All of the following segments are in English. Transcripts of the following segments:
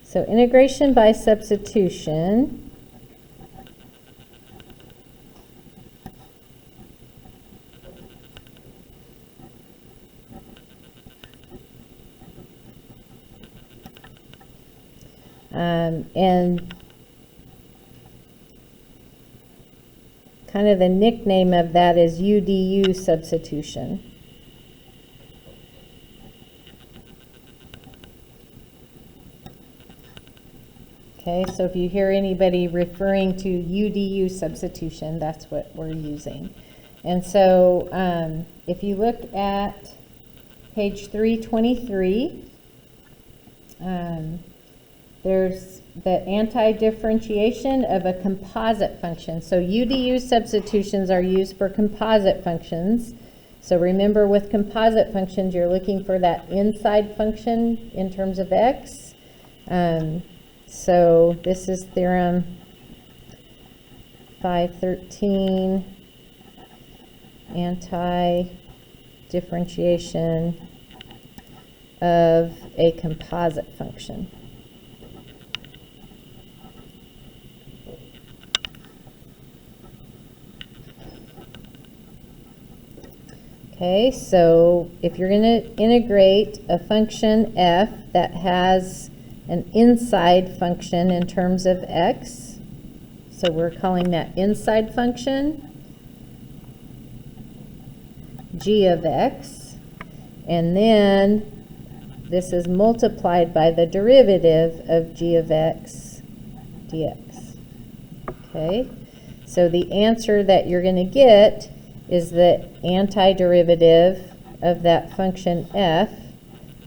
So integration by substitution. And kind of the nickname of that is UDU substitution. Okay, so if you hear anybody referring to UDU substitution, that's what we're using. And so if you look at page 323, there's the antidifferentiation of a composite function. So UDU substitutions are used for composite functions. So remember, with composite functions, you're looking for that inside function in terms of x. So this is Theorem 513, antidifferentiation of a composite function. Okay, so if you're going to integrate a function f that has an inside function in terms of x, so we're calling that inside function g of x, and then this is multiplied by the derivative of g of x dx. Okay, so the answer that you're going to get is the antiderivative of that function f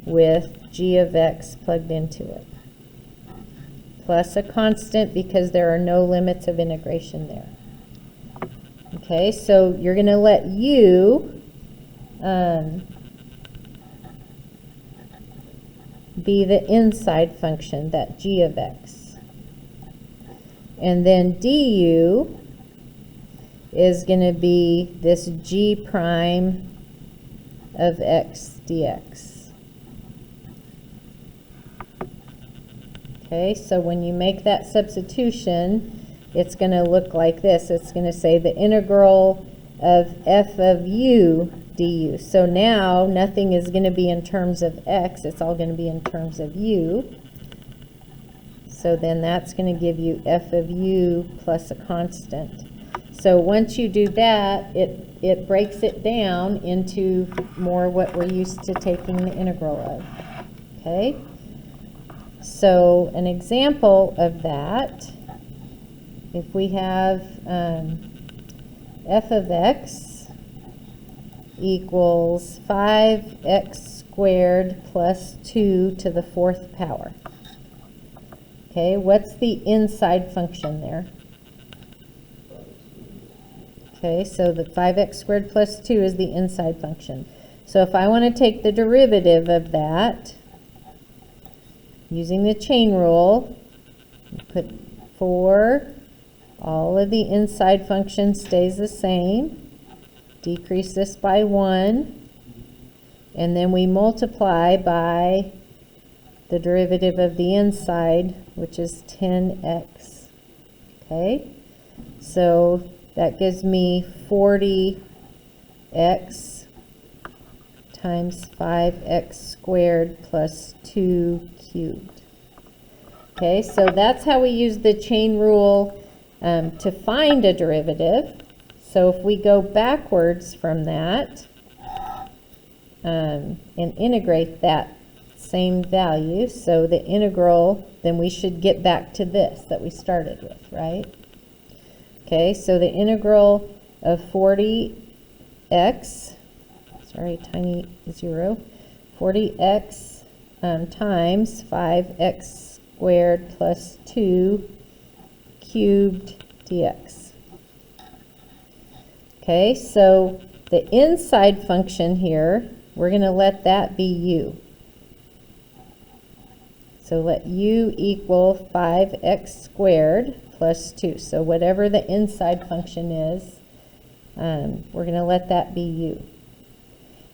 with g of x plugged into it, plus a constant because there are no limits of integration there. Okay, so you're going to let u be the inside function, that g of x. And then du is going to be this g prime of x dx. Okay, so when you make that substitution, it's going to look like this. It's going to say the integral of f of u du. So now nothing is going to be in terms of x. It's all going to be in terms of u. So then that's going to give you f of u plus a constant. So once you do that, it breaks it down into more what we're used to taking the integral of. Okay? So an example of that, if we have f of x equals 5x squared plus 2 to the 4th power. Okay, what's the inside function there? Okay, so the 5x squared plus 2 is the inside function. So if I want to take the derivative of that, using the chain rule, put 4, all of the inside function stays the same, decrease this by 1, and then we multiply by the derivative of the inside, which is 10x. Okay, so that gives me 40x times 5x squared plus 2 cubed. Okay, so that's how we use the chain rule to find a derivative. So if we go backwards from that and integrate that same value, so the integral, then we should get back to this that we started with, right? Okay, so the integral of 40x, sorry, tiny 0, 40x times 5x squared plus 2 cubed dx. Okay, so the inside function here, we're going to let that be u. So let u equal 5x squared plus 2. So whatever the inside function is, we're going to let that be u.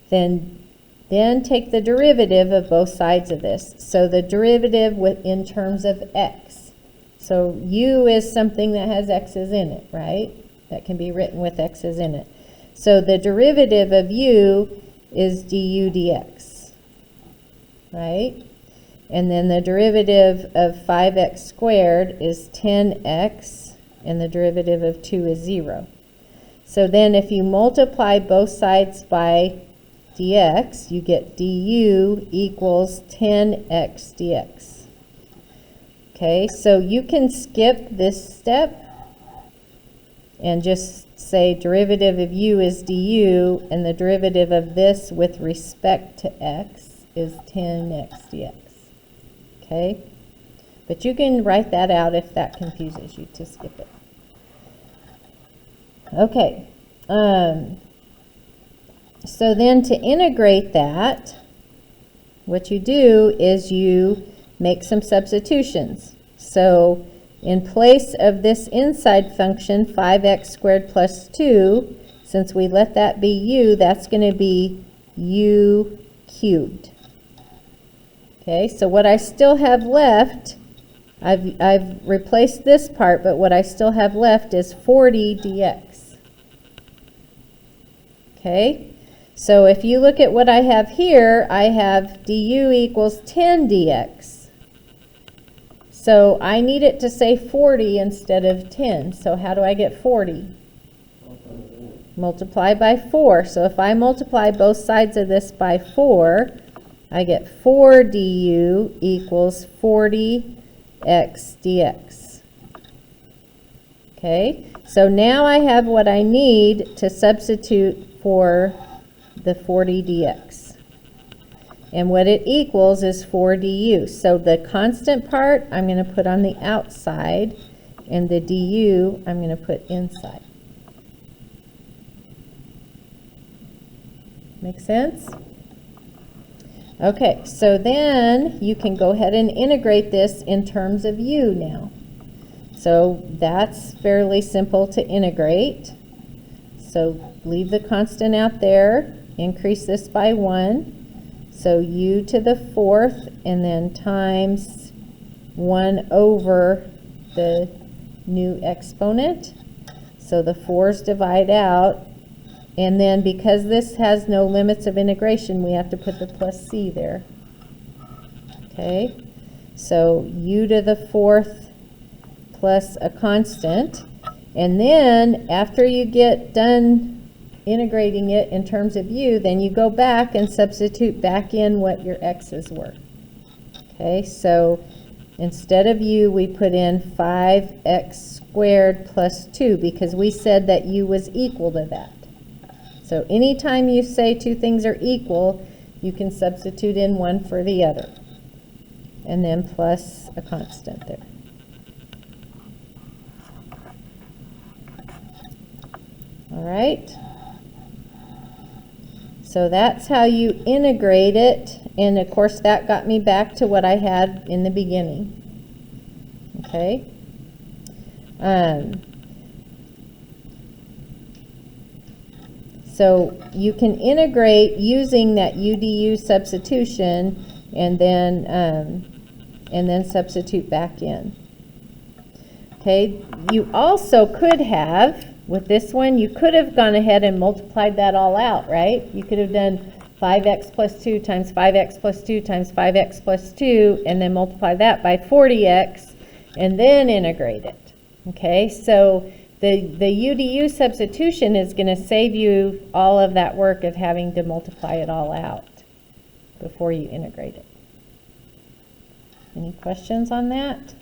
Then Then take the derivative of both sides of this. So the derivative in terms of x. So u is something that has x's in it, right? That can be written with x's in it. So the derivative of u is du dx, right? And then the derivative of 5x squared is 10x, and the derivative of 2 is 0. So then if you multiply both sides by dx, you get du equals 10x dx. Okay, so you can skip this step and just say derivative of u is du, and the derivative of this with respect to x is 10x dx. Okay, but you can write that out if that confuses you to skip it. Okay, so then to integrate that, what you do is you make some substitutions. So in place of this inside function, 5x squared plus 2, since we let that be u, that's going to be u cubed. Okay, so what I still have left, I've replaced this part, but what I still have left is 40 dx. Okay, so if you look at what I have here, I have du equals 10 dx. So I need it to say 40 instead of 10. So how do I get 40? Multiply by 4. So if I multiply both sides of this by 4, I get 4 du equals 40x dx. Okay, so now I have what I need to substitute for the 40 dx. And what it equals is 4 du. So the constant part I'm going to put on the outside, and the du I'm going to put inside. Make sense? Okay, so then you can go ahead and integrate this in terms of u now. So that's fairly simple to integrate. So leave the constant out there, increase this by 1. So u to the 4th, and then times 1 over the new exponent. So the 4's divide out. And then because this has no limits of integration, we have to put the plus c there. Okay, so u to the 4th plus a constant. And then after you get done integrating it in terms of u, then you go back and substitute back in what your x's were. Okay, so instead of u, we put in 5x squared plus 2 because we said that u was equal to that. So anytime you say two things are equal, you can substitute in one for the other. And then plus a constant there. All right. So that's how you integrate it. And of course that got me back to what I had in the beginning. Okay. So you can integrate using that u/du substitution, and then substitute back in. Okay, you also could have, with this one, you could have gone ahead and multiplied that all out, right? You could have done 5x plus 2 times 5x plus 2 times 5x plus 2, and then multiply that by 40x, and then integrate it. Okay, so the u/du substitution is going to save you all of that work of having to multiply it all out before you integrate it. Any questions on that?